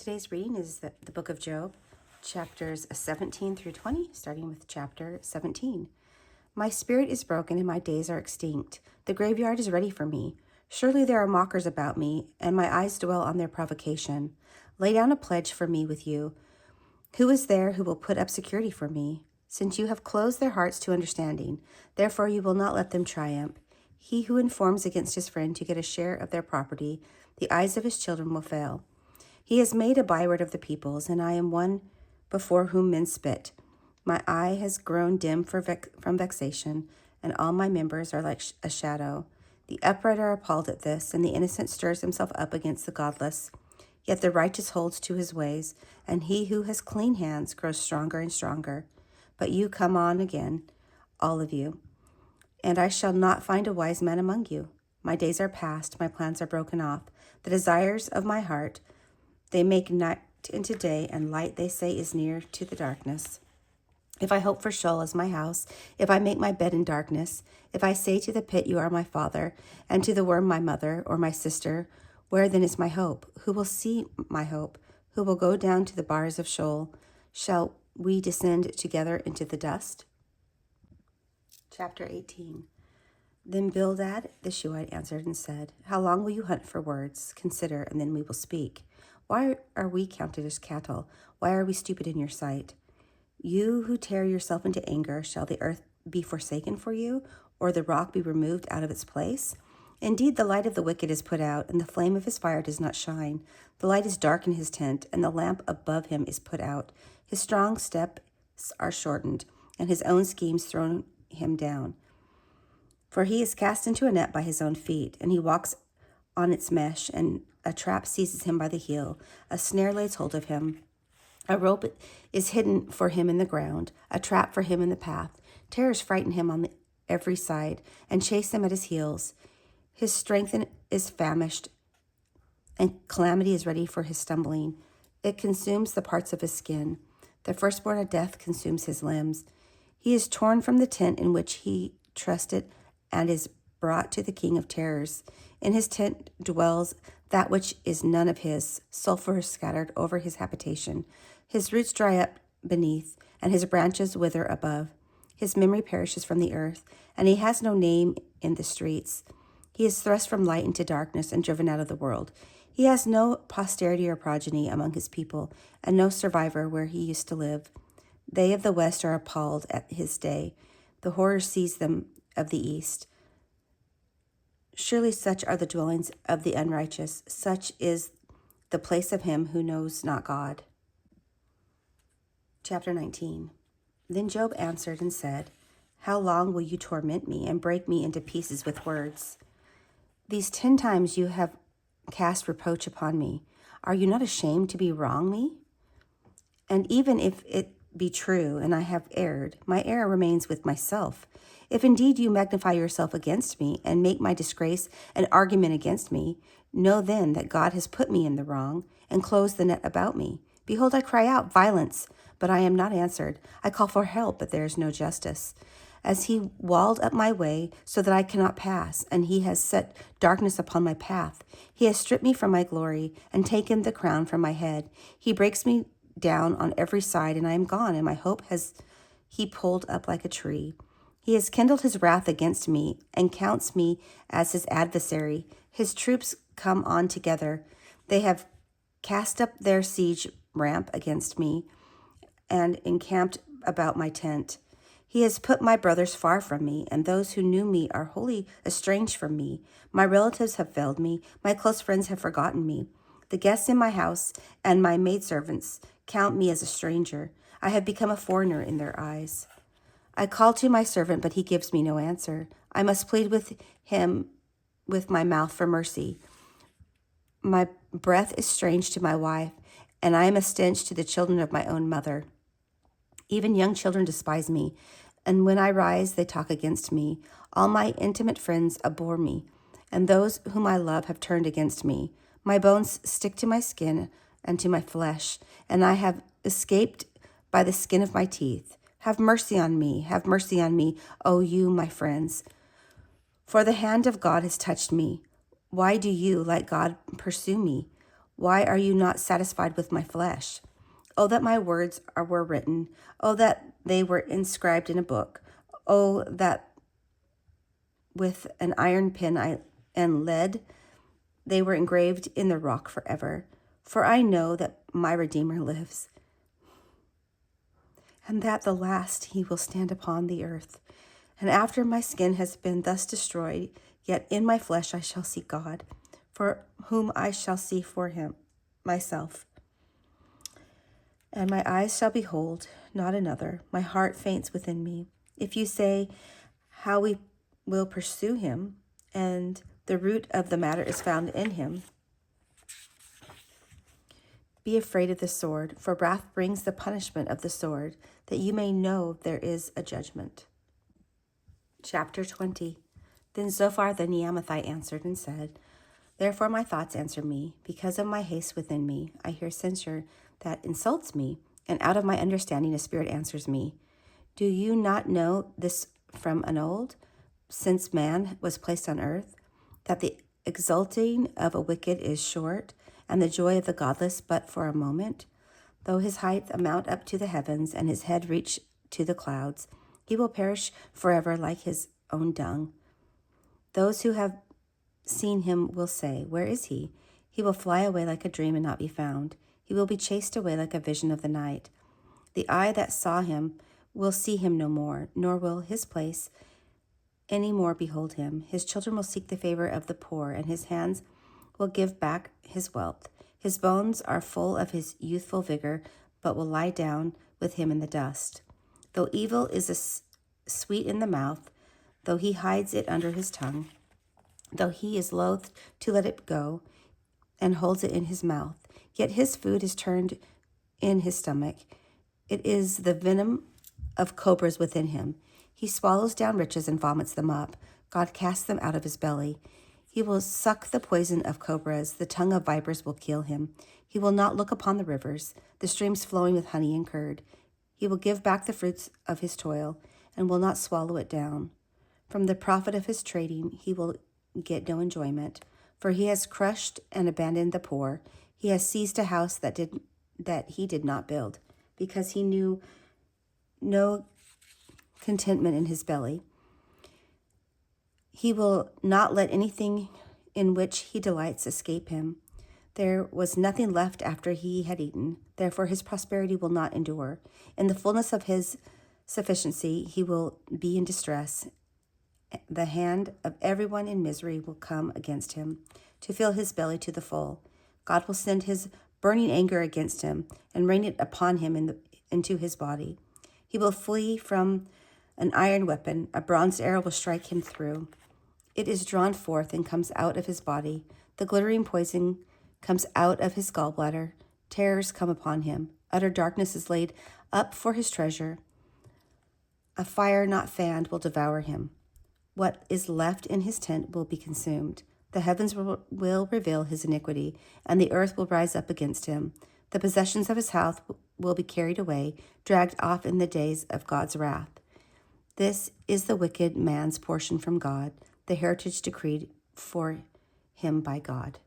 Today's reading is the book of Job, chapters 17 through 20, starting with chapter 17. My spirit is broken and my days are extinct. The graveyard is ready for me. Surely there are mockers about me, and my eyes dwell on their provocation. Lay down a pledge for me with you. Who is there who will put up security for me? Since you have closed their hearts to understanding, therefore you will not let them triumph. He who informs against his friend to get a share of their property, the eyes of his children will fail. He has made a byword of the peoples, and I am one before whom men spit. My eye has grown dim from vexation, and all my members are like a shadow. The upright are appalled at this, and the innocent stirs himself up against the godless. Yet the righteous holds to his ways, and he who has clean hands grows stronger and stronger. But you come on again, all of you, and I shall not find a wise man among you. My days are past, my plans are broken off. The desires of my heart, they make night into day, and light, they say, is near to the darkness. If I hope for Sheol as my house, if I make my bed in darkness, if I say to the pit, you are my father, and to the worm, my mother, or my sister, where then is my hope? Who will see my hope? Who will go down to the bars of Sheol? Shall we descend together into the dust? Chapter 18. Then Bildad the Shuhite answered and said, How long will you hunt for words? Consider, and then we will speak. Why are we counted as cattle? Why are we stupid in your sight? You who tear yourself into anger, shall the earth be forsaken for you, or the rock be removed out of its place? Indeed, the light of the wicked is put out, and the flame of his fire does not shine. The light is dark in his tent, and the lamp above him is put out. His strong steps are shortened, and his own schemes thrown him down. For he is cast into a net by his own feet, and he walks on its mesh, and a trap seizes him by the heel. A snare lays hold of him. A rope is hidden for him in the ground, a trap for him in the path. Terrors frighten him on every side, and chase him at his heels. His strength is famished, and calamity is ready for his stumbling. It consumes the parts of his skin. The firstborn of death consumes his limbs. He is torn from the tent in which he trusted, and is brought to the king of terrors. In his tent dwells that which is none of his. Sulfur is scattered over his habitation. His roots dry up beneath, and his branches wither above. His memory perishes from the earth, and he has no name in the streets. He is thrust from light into darkness and driven out of the world. He has no posterity or progeny among his people, and no survivor where he used to live. They of the west are appalled at his day. The horror seized them of the east. Surely such are the dwellings of the unrighteous. Such is the place of him who knows not God. Chapter 19. Then Job answered and said, How long will you torment me and break me into pieces with words? These 10 times you have cast reproach upon me. Are you not ashamed to bewrong me? And even if it be true and I have erred, my error remains with myself. If indeed you magnify yourself against me and make my disgrace an argument against me, know then that God has put me in the wrong and closed the net about me. Behold, I cry out violence, but I am not answered. I call for help, but there is no justice. As he walled up my way so that I cannot pass, and he has set darkness upon my path. He has stripped me from my glory and taken the crown from my head. He breaks me down on every side, and I am gone, and my hope has he pulled up like a tree. He has kindled his wrath against me and counts me as his adversary. His troops come on together. They have cast up their siege ramp against me and encamped about my tent. He has put my brothers far from me, and those who knew me are wholly estranged from me. My relatives have failed me. My close friends have forgotten me. The guests in my house and my maidservants count me as a stranger. I have become a foreigner in their eyes. I call to my servant, but he gives me no answer. I must plead with him with my mouth for mercy. My breath is strange to my wife, and I am a stench to the children of my own mother. Even young children despise me, and when I rise, they talk against me. All my intimate friends abhor me, and those whom I love have turned against me. My bones stick to my skin and to my flesh, and I have escaped by the skin of my teeth. Have mercy on me, O you, my friends. For the hand of God has touched me. Why do you, like God, pursue me? Why are you not satisfied with my flesh? Oh, that my words were written. Oh, that they were inscribed in a book. Oh, that with an iron pen and lead they were engraved in the rock forever. For I know that my Redeemer lives, and that the last he will stand upon the earth. And after my skin has been thus destroyed, yet in my flesh I shall see God, for whom I shall see for him myself. And my eyes shall behold, not another. My heart faints within me. If you say, how we will pursue him, and the root of the matter is found in him, be afraid of the sword, for wrath brings the punishment of the sword, that you may know there is a judgment. Chapter 20. Then Zophar the Neamathite answered and said, therefore my thoughts answer me, because of my haste within me. I hear censure that insults me, and out of my understanding a spirit answers me. Do you not know this from an old, since man was placed on earth, that the exulting of a wicked is short, and the joy of the godless but for a moment? Though his height amount up to the heavens, and his head reach to the clouds, he will perish forever like his own dung. Those who have seen him will say, where is he? He will fly away like a dream and not be found. He will be chased away like a vision of the night. The eye that saw him will see him no more, nor will his place any more behold him. His children will seek the favor of the poor, and his hands will give back his wealth. His bones are full of his youthful vigor, but will lie down with him in the dust. Though evil is sweet in the mouth, though he hides it under his tongue, though he is loath to let it go and holds it in his mouth, yet his food is turned in his stomach. It is the venom of cobras within him. He swallows down riches and vomits them up. God casts them out of his belly. He will suck the poison of cobras. The tongue of vipers will kill him. He will not look upon the rivers, the streams flowing with honey and curd. He will give back the fruits of his toil and will not swallow it down. From the profit of his trading, he will get no enjoyment, for he has crushed and abandoned the poor. He has seized a house that he did not build, because he knew no contentment in his belly. He will not let anything in which he delights escape him. There was nothing left after he had eaten. Therefore his prosperity will not endure. In the fullness of his sufficiency he will be in distress. The hand of everyone in misery will come against him, to fill his belly to the full. God will send his burning anger against him, and rain it upon him into his body. He will flee from an iron weapon. A bronze arrow will strike him through. It is drawn forth and comes out of his body. The glittering poison comes out of his gallbladder. Terrors come upon him. Utter darkness is laid up for his treasure. A fire not fanned will devour him. What is left in his tent will be consumed. The heavens will reveal his iniquity, and the earth will rise up against him. The possessions of his house will be carried away, dragged off in the days of God's wrath. This is the wicked man's portion from God, the heritage decreed for him by God.